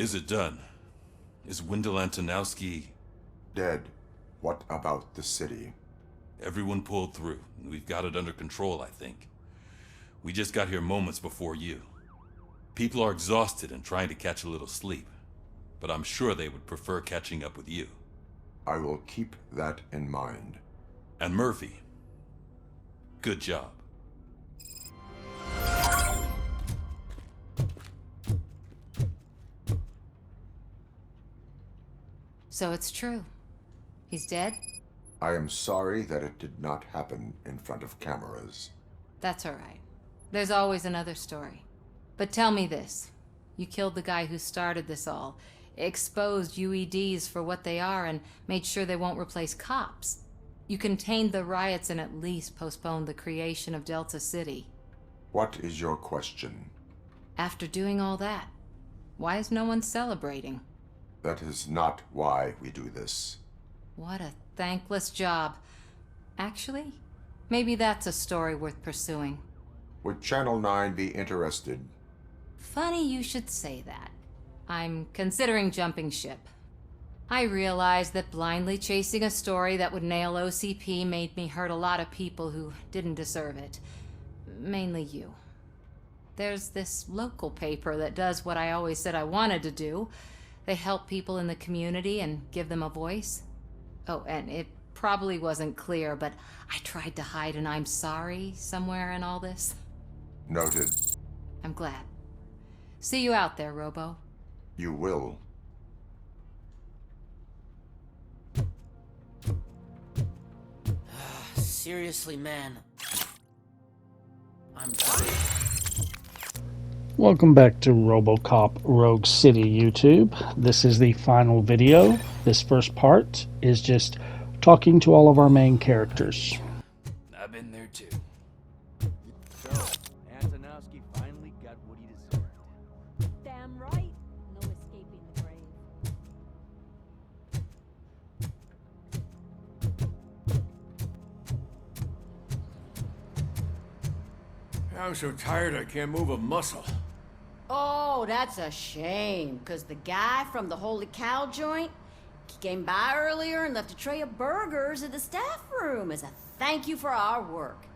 Is it done? Is Wendell Antonowski... Dead. What about the city? Everyone pulled through. We've got it under control, I think. We just got here moments before you. People are exhausted and trying to catch a little sleep. But I'm sure they would prefer catching up with you. I will keep that in mind. And Murphy, good job. So it's true. He's dead? I am sorry that it did not happen in front of cameras. That's all right. There's always another story. But tell me this. You killed the guy who started this all, exposed UEDs for what they are, and made sure they won't replace cops. You contained the riots and at least postponed the creation of Delta City. What is your question? After doing all that, why is no one celebrating? That is not why we do this. What a thankless job. Actually, maybe that's a story worth pursuing. Would Channel 9 be interested? Funny you should say that. I'm considering jumping ship. I realized that blindly chasing a story that would nail OCP made me hurt a lot of people who didn't deserve it. Mainly you. There's this local paper that does what I always said I wanted to do. They help people in the community and give them a voice. Oh, and it probably wasn't clear, but I tried to hide an I'm sorry somewhere in all this. Noted. I'm glad. See you out there, Robo. You will. Seriously, man. I'm done. Welcome back to Robocop Rogue City YouTube. This is the final video. This first part is just talking to all of our main characters. I've been there too. So, Antonowski finally got what he deserved. Damn right. No escaping the grave. I'm so tired I can't move a muscle. Oh, that's a shame, because the guy from the Holy Cow joint, he came by earlier and left a tray of burgers in the staff room as a thank you for our work.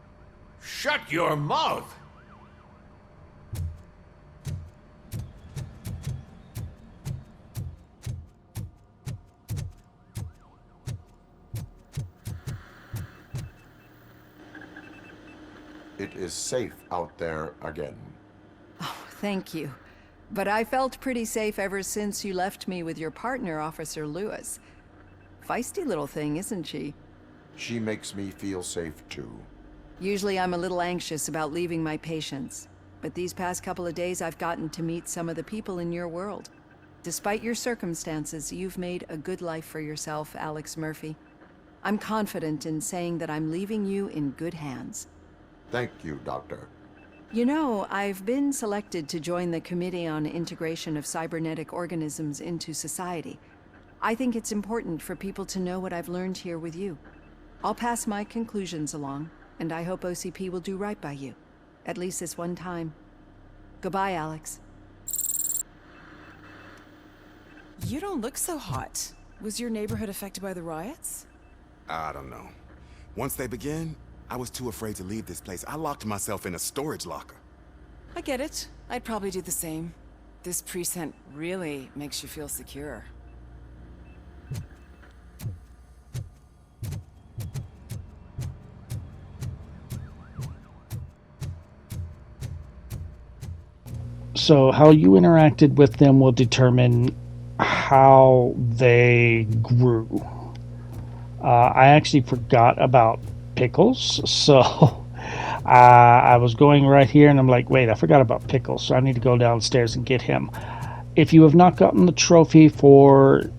Shut your mouth! It is safe out there again. Thank you. But I felt pretty safe ever since you left me with your partner, Officer Lewis. Feisty little thing, isn't she? She makes me feel safe too. Usually I'm a little anxious about leaving my patients, but these past couple of days I've gotten to meet some of the people in your world. Despite your circumstances, you've made a good life for yourself, Alex Murphy. I'm confident in saying that I'm leaving you in good hands. Thank you, Doctor. You know, I've been selected to join the Committee on Integration of Cybernetic Organisms into Society. I think it's important for people to know what I've learned here with you. I'll pass my conclusions along, and I hope OCP will do right by you. At least this one time. Goodbye, Alex. You don't look so hot. Was your neighborhood affected by the riots? I don't know. Once they begin, I was too afraid to leave this place. I locked myself in a storage locker. I get it. I'd probably do the same. This precinct really makes you feel secure. So how you interacted with them will determine how they grew. I actually forgot about Pickles, so I was going right here and I'm like, wait, I forgot about Pickles, so I need to go downstairs and get him. If you have not gotten the trophy for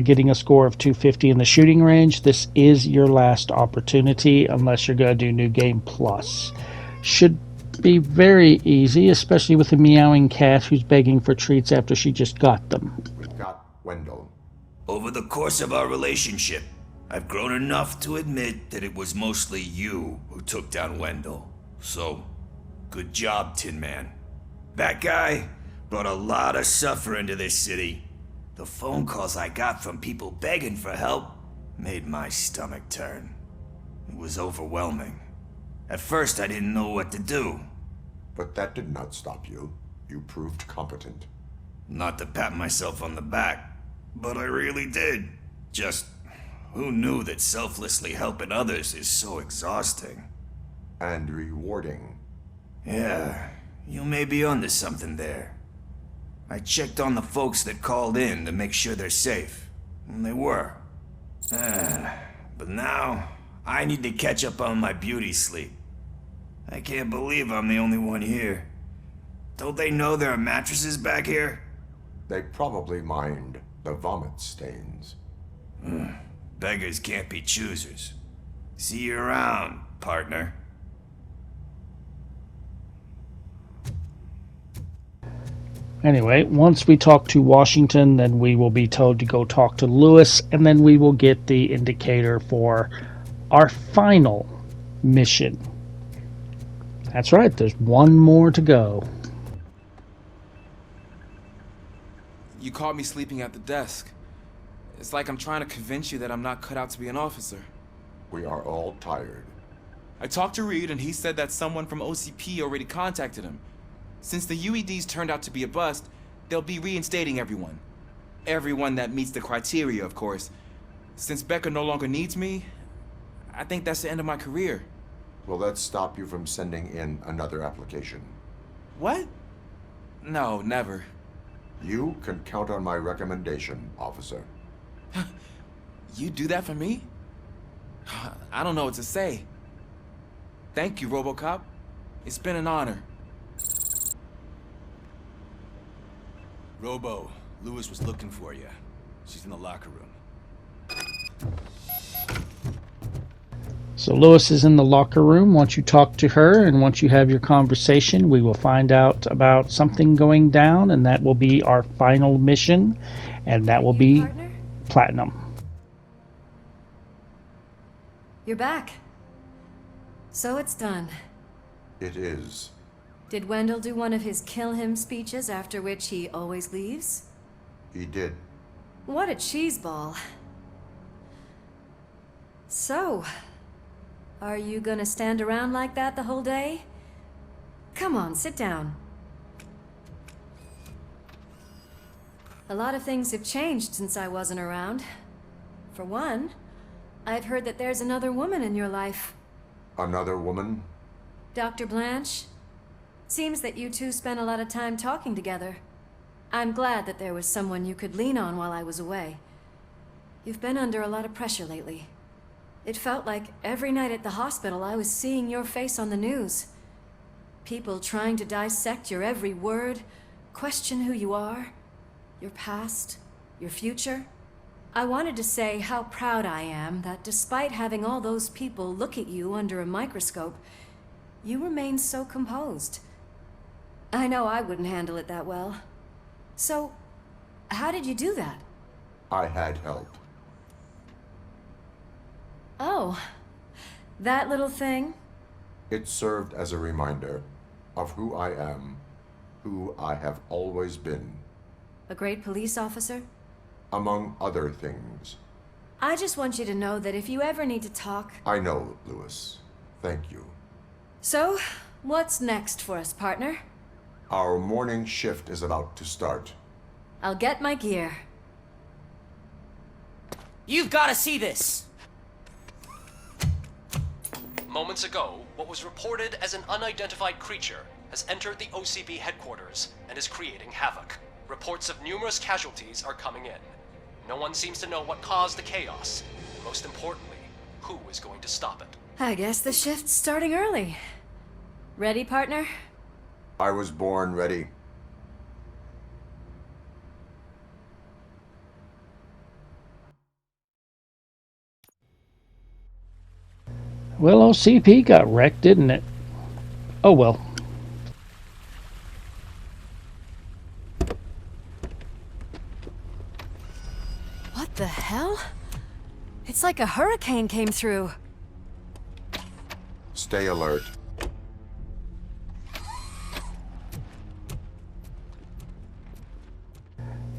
getting a score of 250 in the shooting range, this is your last opportunity unless you're going to do New Game Plus. Should be very easy, especially with a meowing cat who's begging for treats after she just got them. We got Wendell. Over the course of our relationship, I've grown enough to admit that it was mostly you who took down Wendell. So, good job, Tin Man. That guy, Brought a lot of suffering to this city. The phone calls I got from people begging for help made my stomach turn. It was overwhelming. At first, I didn't know what to do. But that did not stop you. You proved competent. Not to pat myself on the back, but I really did. Just, who knew that selflessly helping others is so exhausting? And rewarding. Yeah, you may be onto something there. I checked on the folks that called in to make sure they're safe, and they were. But now, I need to catch up on my beauty sleep. I can't believe I'm the only one here. Don't they know there are mattresses back here? They probably mind the vomit stains. Beggars can't be choosers. See you around, partner. Anyway, once we talk to Washington, then we will be told to go talk to Lewis, and then we will get the indicator for our final mission. That's right, there's one more to go. You caught me sleeping at the desk. It's like I'm trying to convince you that I'm not cut out to be an officer. We are all tired. I talked to Reed and he said that someone from OCP already contacted him. Since the UEDs turned out to be a bust, they'll be reinstating everyone. Everyone that meets the criteria, of course. Since Becca no longer needs me, I think that's the end of my career. Will that stop you from sending in another application? What? No, never. You can count on my recommendation, officer. You do that for me? I don't know what to say. Thank you, Robocop. It's been an honor. Robo, Lewis was looking for you. She's in the locker room. So Lewis is in the locker room. Once you talk to her and once you have your conversation, we will find out about something going down, and that will be our final mission, and that will be Partner? platinum. You're back. So it's done. It is. Did Wendell do one of his kill him speeches after which he always leaves? He did. What a cheeseball. So, are you gonna stand around like that the whole day? Come on, sit down. A lot of things have changed since I wasn't around. For one, I've heard that there's another woman in your life. Another woman? Dr. Blanche? Seems that you two spent a lot of time talking together. I'm glad that there was someone you could lean on while I was away. You've been under a lot of pressure lately. It felt like every night at the hospital I was seeing your face on the news. People trying to dissect your every word, question who you are, your past, your future. I wanted to say how proud I am that despite having all those people look at you under a microscope, you remain so composed. I know I wouldn't handle it that well. So, how did you do that? I had help. Oh, that little thing? It served as a reminder of who I am, who I have always been. A great police officer? Among other things. I just want you to know that if you ever need to talk... I know, Lewis. Thank you. So, what's next for us, partner? Our morning shift is about to start. I'll get my gear. You've got to see this! Moments ago, what was reported as an unidentified creature has entered the OCP headquarters and is creating havoc. Reports of numerous casualties are coming in. No one seems to know what caused the chaos. And most importantly, who is going to stop it. I guess the shift's starting early. Ready, partner? I was born ready. Well, OCP got wrecked, didn't it? Oh well. What the hell? It's like a hurricane came through. Stay alert.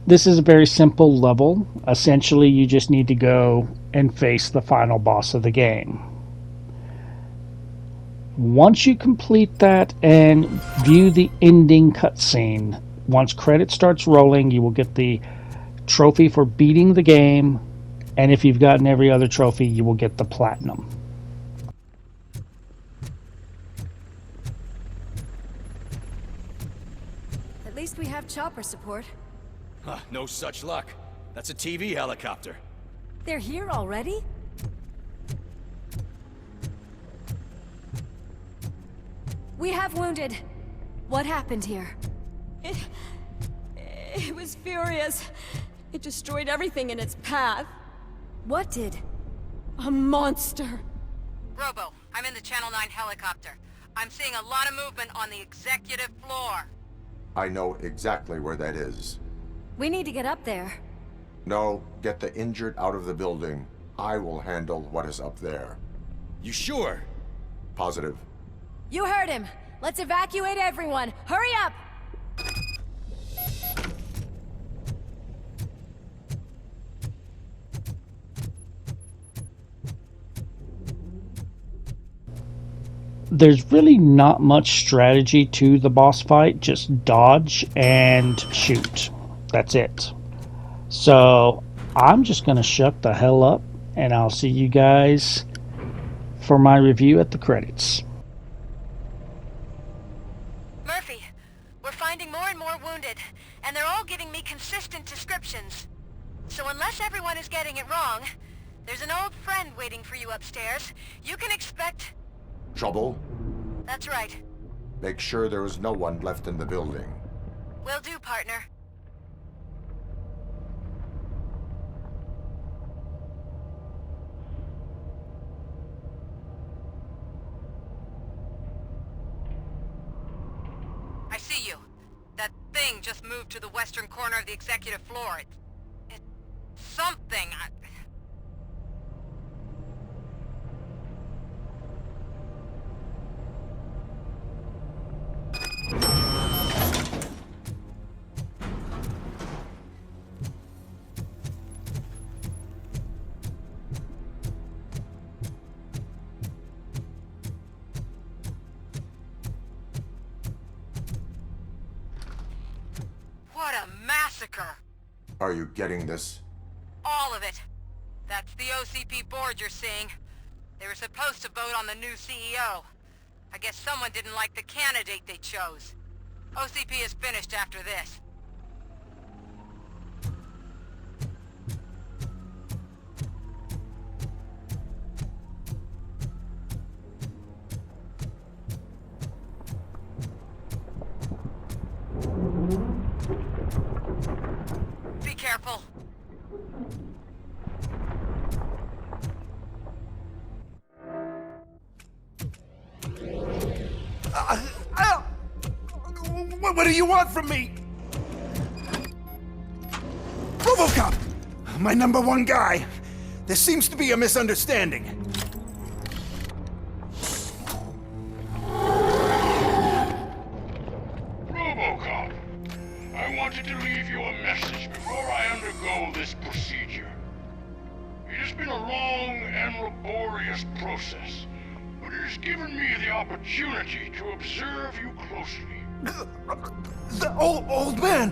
This is a very simple level. Essentially, you just need to go and face the final boss of the game. Once you complete that and view the ending cutscene, once credit starts rolling, you will get the trophy for beating the game, and if you've gotten every other trophy, you will get the platinum. At least we have chopper support. Huh, no such luck. That's a TV helicopter. They're here already? We have wounded. What happened here? It was furious. It destroyed everything in its path. What did? A monster. Robo, I'm in the Channel 9 helicopter. I'm seeing a lot of movement on the executive floor. I know exactly where that is. We need to get up there. No, get the injured out of the building. I will handle what is up there. You sure? Positive. You heard him. Let's evacuate everyone. Hurry up! There's really not much strategy to the boss fight, just dodge and shoot. That's it. So I'm just going to shut the hell up, and I'll see you guys for my review at the credits. Murphy, we're finding more and more wounded, and they're all giving me consistent descriptions. So unless everyone is getting it wrong, there's an old friend waiting for you upstairs. You can expect... Trouble? That's right. Make sure there is no one left in the building. Will do, partner. I see you. That thing just moved to the western corner of the executive floor. It's something. What a massacre! Are you getting this? All of it. That's the OCP board you're seeing. They were supposed to vote on the new CEO. I guess someone didn't like the candidate they chose. OCP is finished after this. Be careful. What do you want from me? Robocop! My #1 guy. There seems to be a misunderstanding. Robocop, I wanted to leave you a message before I undergo this procedure. It has been a long and laborious process, but it has given me the opportunity to observe you closely. The old man!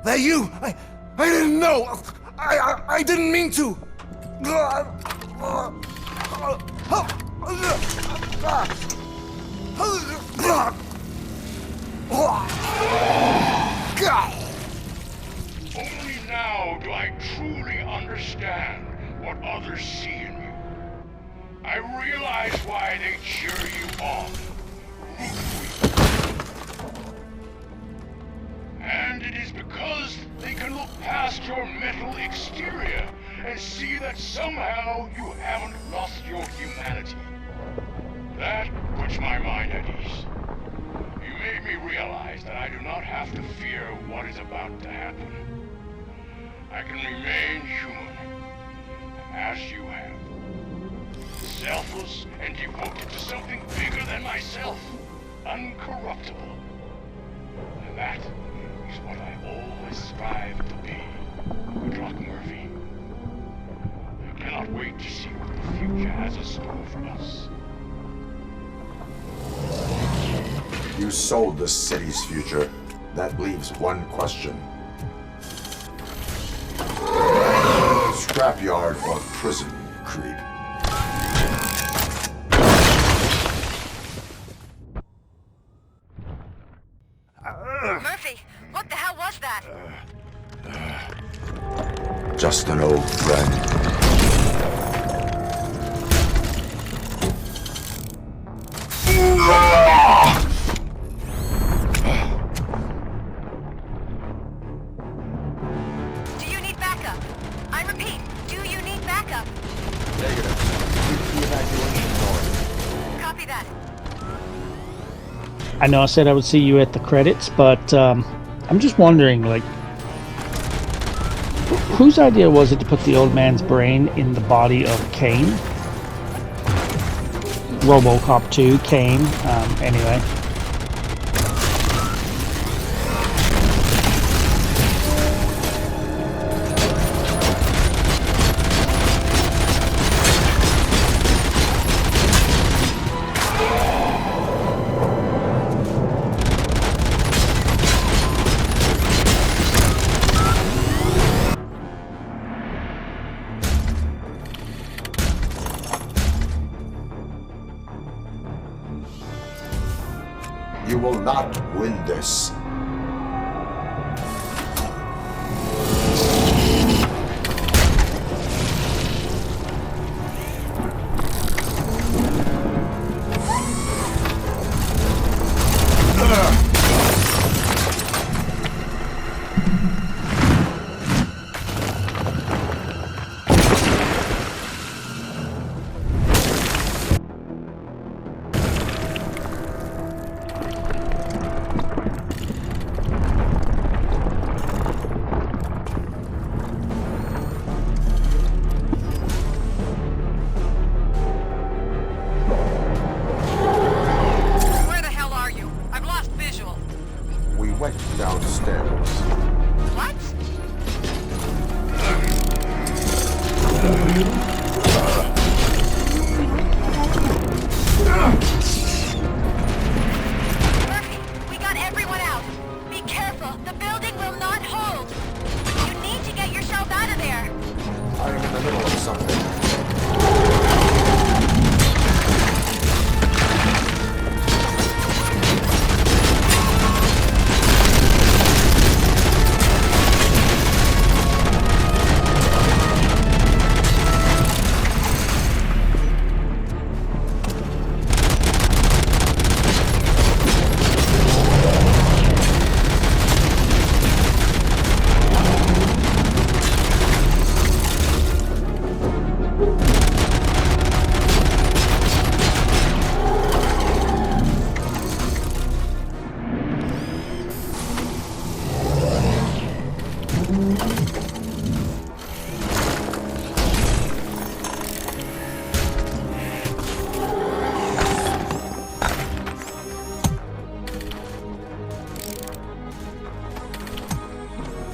That you? I didn't know! I didn't mean to! Only now do I truly understand what others see in you. I realize why they cheer you on, root for you. And it is because they can look past your mental exterior and see that somehow you haven't lost your humanity. That puts my mind at ease. You made me realize that I do not have to fear what is about to happen. I can remain human, as you have. Selfless and devoted to something bigger than myself. Uncorruptible. And that is what I always strive to be. Good luck, Murphy. I cannot wait to see what the future has in store for us. You sold the city's future. That leaves one question. Scrapyard or prison, creep? Murphy, what the hell was that? Just an old friend. Do you need backup? I repeat, do you need backup? Negative. Keep the evacuation going. Copy that. I know I said I would see you at the credits, but I'm just wondering, like, whose idea was it to put the old man's brain in the body of Kane? Robocop 2, Kane, anyway. You will not win this. Where the hell are you? I've lost visual. We went downstairs. What? Murphy, we got everyone out. Be careful. The building will not hold. You need to get yourself out of there. I am in the middle of something.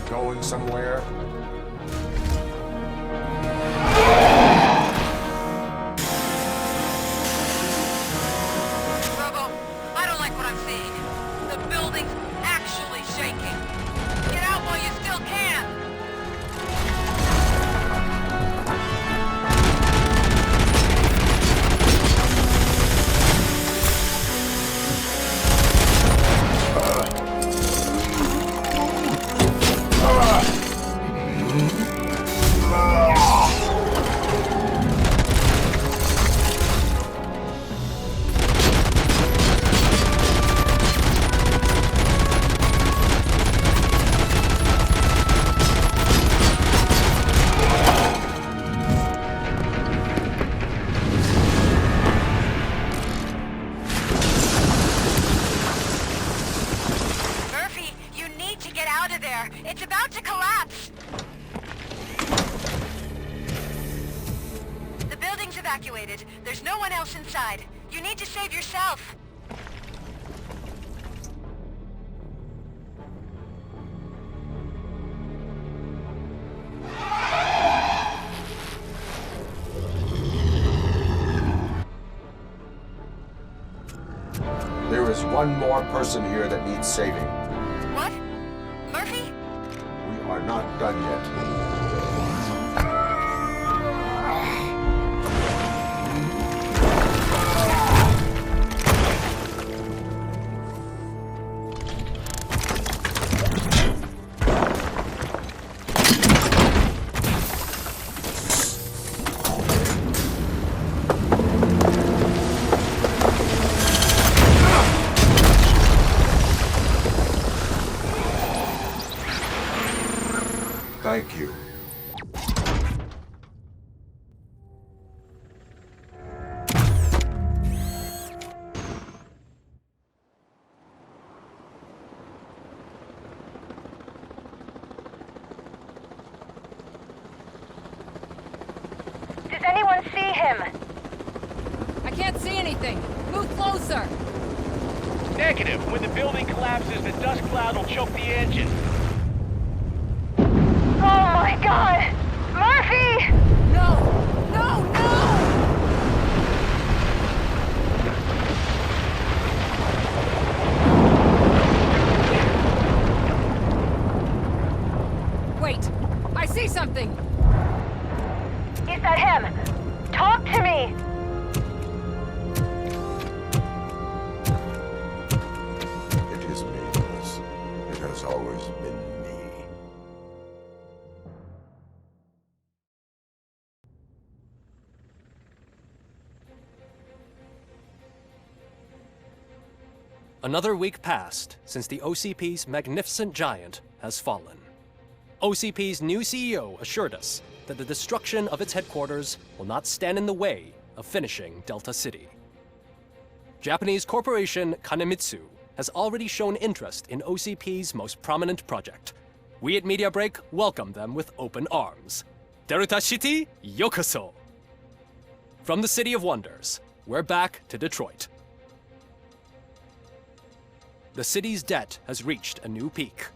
Going somewhere? Robo, I don't like what I'm seeing. The building's actually shaking. Get out while you still can. Murphy, you need to get out of there. It's about to collapse. The building's evacuated. There's no one else inside. You need to save yourself. one more person here that needs saving. What? Murphy? We are not done yet. Thank you. Does anyone see him? I can't see anything. Move closer. Negative. When the building collapses, the dust cloud will choke the engine. Oh my god! Murphy! No! No! No! Wait! I see something! Is that him? Talk to me! It is me, Lewis. It has always been me. Another week passed since the OCP's magnificent giant has fallen. OCP's new CEO assured us that the destruction of its headquarters will not stand in the way of finishing Delta City. Japanese corporation Kanemitsu has already shown interest in OCP's most prominent project. We at Media Break welcome them with open arms. Delta City, yokoso! From the City of Wonders, we're back to Detroit. The city's debt has reached a new peak.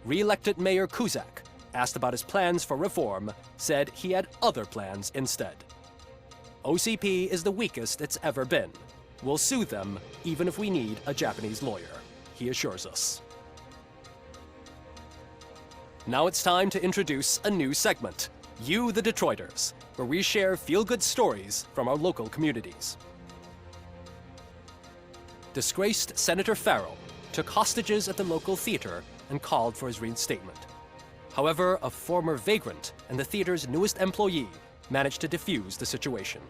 Re-elected Mayor Kuzak, asked about his plans for reform, said he had other plans instead. OCP is the weakest it's ever been. We'll sue them even if we need a Japanese lawyer, he assures us. Now it's time to introduce a new segment, You the Detroiters, where we share feel-good stories from our local communities. Disgraced Senator Farrell took hostages at the local theater and called for his reinstatement. However, a former vagrant and the theater's newest employee managed to defuse the situation.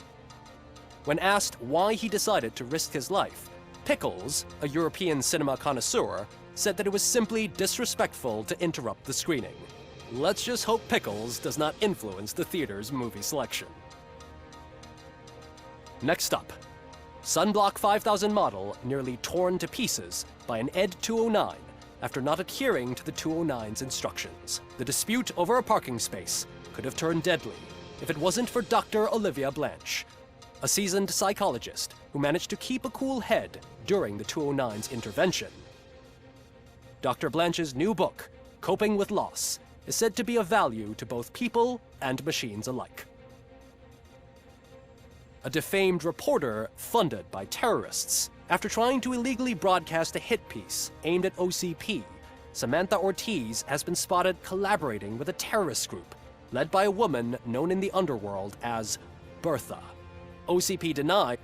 When asked why he decided to risk his life, Pickles, a European cinema connoisseur, said that it was simply disrespectful to interrupt the screening. Let's just hope Pickles does not influence the theater's movie selection. Next up, Sunblock 5000 model nearly torn to pieces by an ED 209 after not adhering to the 209's instructions. The dispute over a parking space could have turned deadly if it wasn't for Dr. Olivia Blanche, a seasoned psychologist who managed to keep a cool head during the 209's intervention. Dr. Blanche's new book, Coping with Loss, is said to be of value to both people and machines alike. A defamed reporter funded by terrorists. After trying to illegally broadcast a hit piece aimed at OCP, Samantha Ortiz has been spotted collaborating with a terrorist group led by a woman known in the underworld as Bertha. OCP denied.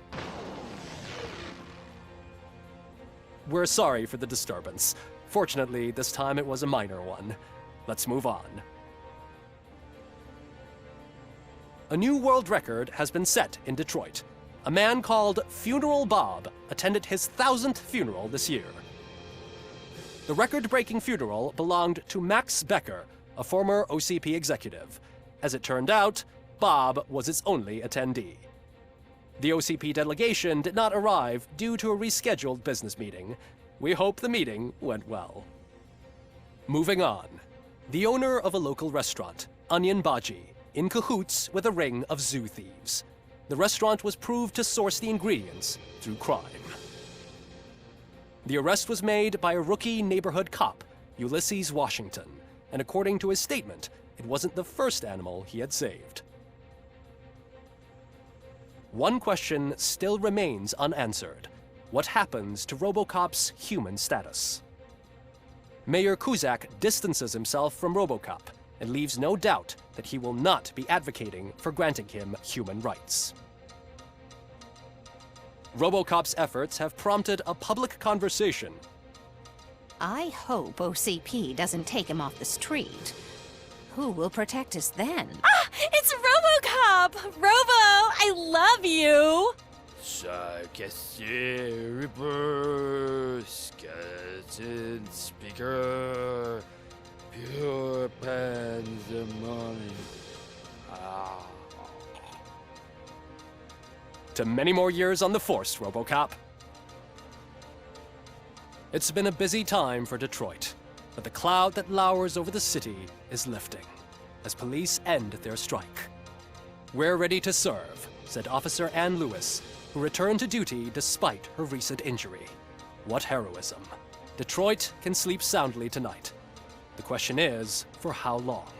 We're sorry for the disturbance. Fortunately, this time it was a minor one. Let's move on. A new world record has been set in Detroit. A man called Funeral Bob attended his 1000th funeral this year. The record-breaking funeral belonged to Max Becker, a former OCP executive. As it turned out, Bob was its only attendee. The OCP delegation did not arrive due to a rescheduled business meeting. We hope the meeting went well. Moving on. The owner of a local restaurant, Onion Baji, in cahoots with a ring of zoo thieves. The restaurant was proved to source the ingredients through crime. The arrest was made by a rookie neighborhood cop, Ulysses Washington, and according to his statement, it wasn't the first animal he had saved. One question still remains unanswered. what happens to Robocop's human status. Mayor Kuzak distances himself from Robocop and leaves no doubt that he will not be advocating for granting him human rights. Robocop's efforts have prompted a public conversation. I hope OCP doesn't take him off the street. Who will protect us then? Ah! It's Robocop! Robo, I love you! Reaper, skeleton speaker, pure pandemonium. To many more years on the force, Robocop. It's been a busy time for Detroit, but the cloud that lowers over the city is lifting as police end their strike. "We're ready to serve," said Officer Ann Lewis, who returned to duty despite her recent injury. What heroism. Detroit can sleep soundly tonight. The question is, for how long?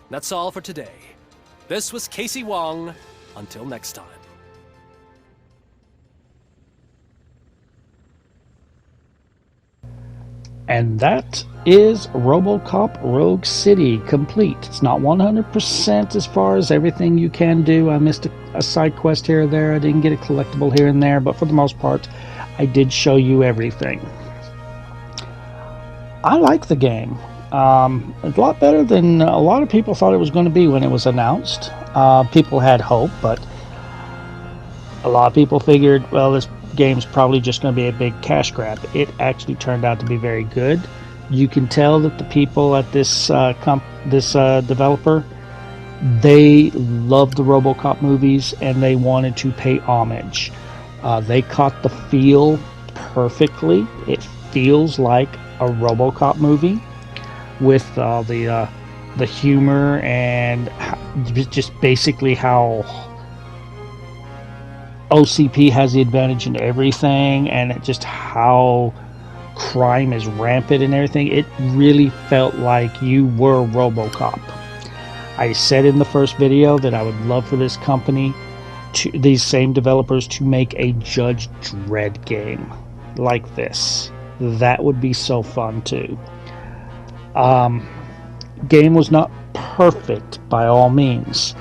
That's all for today. This was Casey Wong. Until next time. And that is Robocop Rogue City complete. It's not 100% as far as everything you can do. I missed a side quest here or there. I didn't get a collectible here and there, but for the most part, I did show you everything. I like the game. It's a lot better than a lot of people thought it was going to be when it was announced. People had hope, but a lot of people figured, well, this game's probably just going to be a big cash grab. It actually turned out to be very good. You can tell that the people at this developer, they loved the Robocop movies and they wanted to pay homage. They caught the feel perfectly. It feels like a Robocop movie with the humor and just basically how OCP has the advantage in everything, and just how crime is rampant and everything. It really felt like you were Robocop. I said in the first video that I would love for this company, these same developers, to make a Judge Dredd game like this. That would be so fun too. Game was not perfect by all means.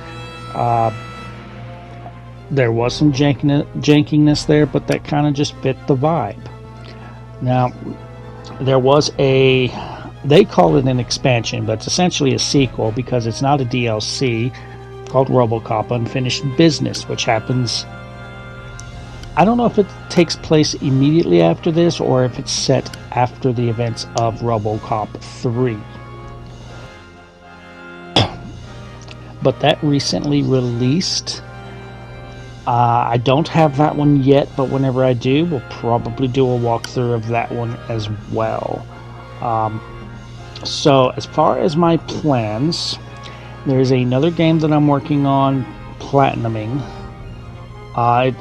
There was some jankiness there, but that kind of just fit the vibe. Now, there was they call it an expansion, but it's essentially a sequel because it's not a DLC, called Robocop Unfinished Business, which happens, I don't know if it takes place immediately after this or if it's set after the events of Robocop 3. But that recently released. I don't have that one yet, but whenever I do, we'll probably do a walkthrough of that one as well. So as far as my plans, there's another game that I'm working on platinuming.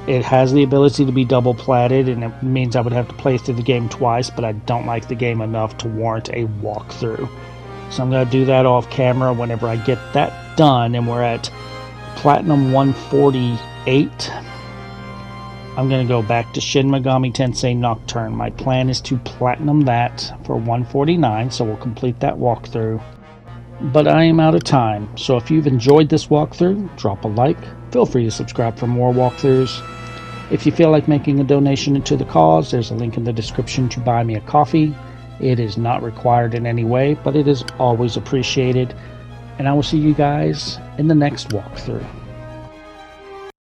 It has the ability to be double platted, and it means I would have to play through the game twice, but I don't like the game enough to warrant a walkthrough. So I'm going to do that off camera whenever I get that done, and we're at Platinum 148. I'm going to go back to Shin Megami Tensei Nocturne. My plan is to platinum that for 149, so we'll complete that walkthrough. But I am out of time, so if you've enjoyed this walkthrough, drop a like. Feel free to subscribe for more walkthroughs. If you feel like making a donation into the cause, there's a link in the description to buy me a coffee. It is not required in any way, but it is always appreciated. And I will see you guys in the next walkthrough.